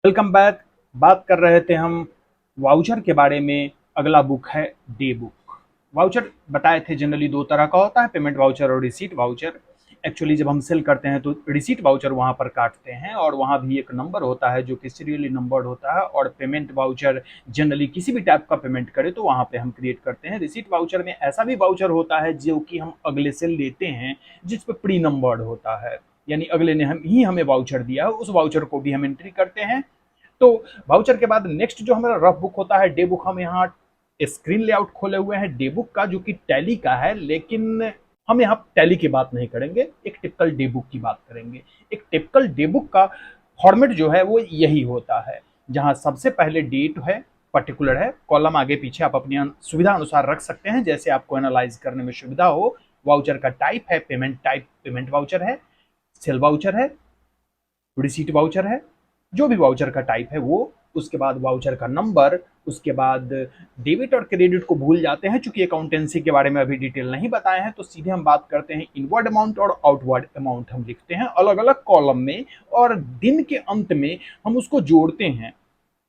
Welcome back. बात कर रहे थे हम वाउचर के बारे में। अगला बुक है डे बुक। वाउचर बताए थे जनरली दो तरह का होता है, पेमेंट वाउचर और रिसीट वाउचर। एक्चुअली जब हम सेल करते हैं तो रिसीट वाउचर वहाँ पर काटते हैं और वहाँ भी एक नंबर होता है जो कि सीरियली नंबर्ड होता है। और पेमेंट वाउचर जनरली किसी भी टाइप का पेमेंट करें तो वहाँ पे हम क्रिएट करते हैं। रिसीट वाउचर में ऐसा भी वाउचर होता है जो कि हम अगले से लेते हैं, जिस पे प्री नंबर्ड होता है, यानी अगले ने हमें वाउचर दिया है, उस वाउचर को भी हम एंट्री करते हैं। तो वाउचर के बाद नेक्स्ट जो हमारा रफ बुक होता है डे बुक। हम यहाँ स्क्रीन लेआउट खोले हुए हैं डे बुक का, जो कि टैली का है, लेकिन हम यहाँ टैली की बात नहीं करेंगे, एक टिपिकल डे बुक की बात करेंगे। एक टिपिकल डे बुक का फॉर्मेट जो है वो यही होता है, जहाँ सबसे पहले डेट है, पर्टिकुलर है, कॉलम आगे पीछे आप अपनी सुविधा अनुसार रख सकते हैं, जैसे आपको एनालाइज करने में सुविधा हो। वाउचर का टाइप है पेमेंट टाइप, पेमेंट वाउचर है, सेल वाउचर है, रिसीट वाउचर है, जो भी वाउचर का टाइप है वो। उसके बाद वाउचर का नंबर, उसके बाद डेबिट और क्रेडिट को भूल जाते हैं, चूंकि अकाउंटेंसी के बारे में अभी डिटेल नहीं बताए हैं, तो सीधे हम बात करते हैं इनवर्ड अमाउंट और आउटवर्ड अमाउंट हम लिखते हैं अलग अलग कॉलम में, और दिन के अंत में हम उसको जोड़ते हैं,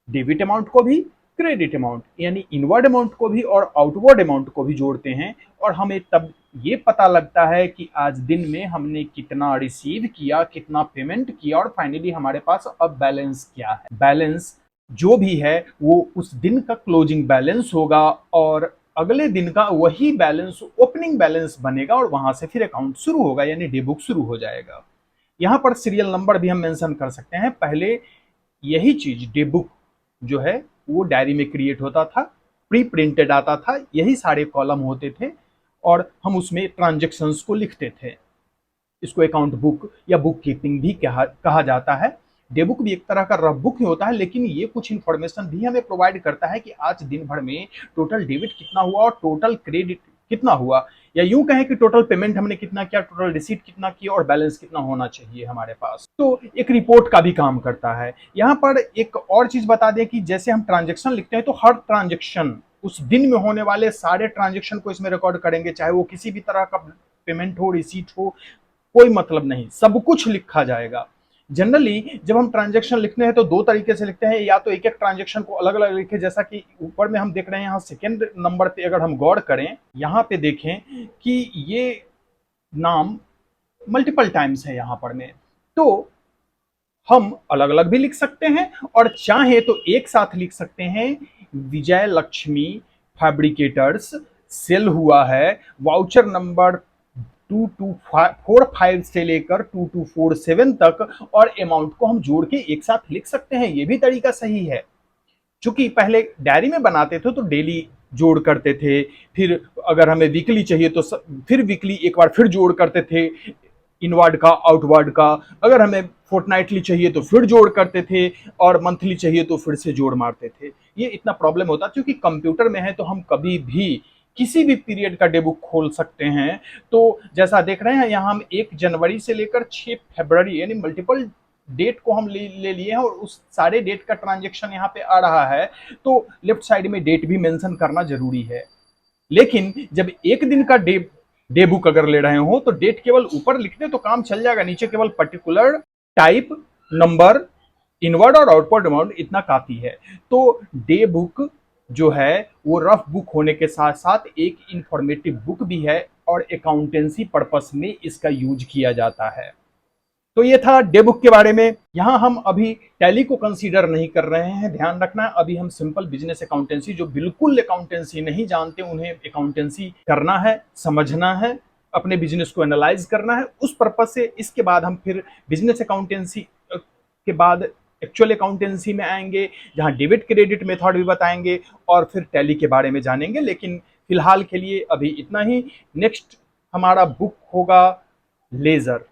डेबिट अमाउंट को भी, क्रेडिट अमाउंट यानी इनवर्ड अमाउंट को भी और आउटवर्ड अमाउंट को भी जोड़ते हैं। और हमें तब ये पता लगता है कि आज दिन में हमने कितना रिसीव किया, कितना पेमेंट किया, और फाइनली हमारे पास अब बैलेंस क्या है। बैलेंस जो भी है वो उस दिन का क्लोजिंग बैलेंस होगा, और अगले दिन का वही बैलेंस ओपनिंग बैलेंस बनेगा, और वहां से फिर अकाउंट शुरू होगा, यानी डे बुक शुरू हो जाएगा। यहाँ पर सीरियल नंबर भी हम मेंशन कर सकते हैं। पहले यही चीज डे बुक जो है वो डायरी में क्रिएट होता था, प्री प्रिंटेड आता था, यही सारे कॉलम होते थे, और हम उसमें ट्रांजेक्शन्स को लिखते थे। इसको अकाउंट बुक या बुक कीपिंग भी कहा जाता है। डे बुक भी एक तरह का रफ बुक ही होता है, लेकिन ये कुछ इंफॉर्मेशन भी हमें प्रोवाइड करता है कि आज दिन भर में टोटल डेबिट कितना हुआ और टोटल क्रेडिट कितना हुआ, या यूं कहें कि टोटल पेमेंट हमने कितना किया, टोटल रिसीट कितना किया, और बैलेंस कितना होना चाहिए हमारे पास। तो एक रिपोर्ट का भी काम करता है। यहाँ पर एक और चीज बता दें कि जैसे हम ट्रांजेक्शन लिखते हैं तो हर ट्रांजेक्शन, उस दिन में होने वाले सारे ट्रांजेक्शन को इसमें रिकॉर्ड करेंगे, चाहे वो किसी भी तरह का पेमेंट हो, रिसीट हो, कोई मतलब नहीं, सब कुछ लिखा जाएगा। जनरली जब हम ट्रांजेक्शन लिखते हैं तो दो तरीके से लिखते हैं, या तो एक एक ट्रांजेक्शन को अलग अलग लिखे, जैसा कि ऊपर में हम देख रहे हैं। यहाँ सेकेंड नंबर पे अगर हम गौर करें, यहाँ पे देखें कि ये नाम मल्टीपल टाइम्स है यहाँ पर में, तो हम अलग अलग भी लिख सकते हैं, और चाहे तो एक साथ लिख सकते हैं। विजय लक्ष्मी फैब्रिकेटर्स सेल हुआ है, वाउचर नंबर 2245 से लेकर 2247 तक, और अमाउंट को हम जोड़ के एक साथ लिख सकते हैं। ये भी तरीका सही है। चूंकि पहले डायरी में बनाते थे तो डेली जोड़ करते थे, फिर अगर हमें वीकली चाहिए तो फिर वीकली एक बार फिर जोड़ करते थे, इनवर्ड का आउटवर्ड का। अगर हमें फोर्टनाइटली चाहिए तो फिर जोड़ करते थे, और मंथली चाहिए तो फिर से जोड़ मारते थे। ये इतना प्रॉब्लम होता, क्योंकि कंप्यूटर में है तो हम कभी भी किसी भी पीरियड का डे बुक खोल सकते हैं। तो जैसा देख रहे हैं यहाँ हम 1 जनवरी से लेकर 6 फरवरी यानी मल्टीपल डेट को हम ले लिए हैं, और उस सारे डेट का ट्रांजेक्शन यहाँ पे आ रहा है। तो लेफ्ट साइड में डेट भी मेंशन करना जरूरी है। लेकिन जब एक दिन का डे बुक अगर ले रहे हो तो डेट केवल ऊपर लिख दे तो काम चल जाएगा, नीचे केवल पर्टिकुलर टाइप, नंबर, इनवर्ड और आउटवर्ड अमाउंट, इतना काफी है। तो डे बुक जो है वो रफ बुक होने के साथ साथ एक इंफॉर्मेटिव बुक भी है, और अकाउंटेंसी पर्पस में इसका यूज किया जाता है। तो ये था डे बुक के बारे में। यहाँ हम अभी टैली को कंसीडर नहीं कर रहे हैं, ध्यान रखना। अभी हम सिंपल बिजनेस अकाउंटेंसी, जो बिल्कुल अकाउंटेंसी नहीं जानते उन्हें अकाउंटेंसी करना है, समझना है, अपने बिजनेस को एनालाइज करना है, उस पर्पज से। इसके बाद हम फिर बिजनेस अकाउंटेंसी के बाद एक्चुअल अकाउंटेंसी में आएंगे, जहाँ डेबिट क्रेडिट मेथड भी बताएंगे, और फिर टैली के बारे में जानेंगे। लेकिन फिलहाल के लिए अभी इतना ही। नेक्स्ट हमारा बुक होगा लेजर।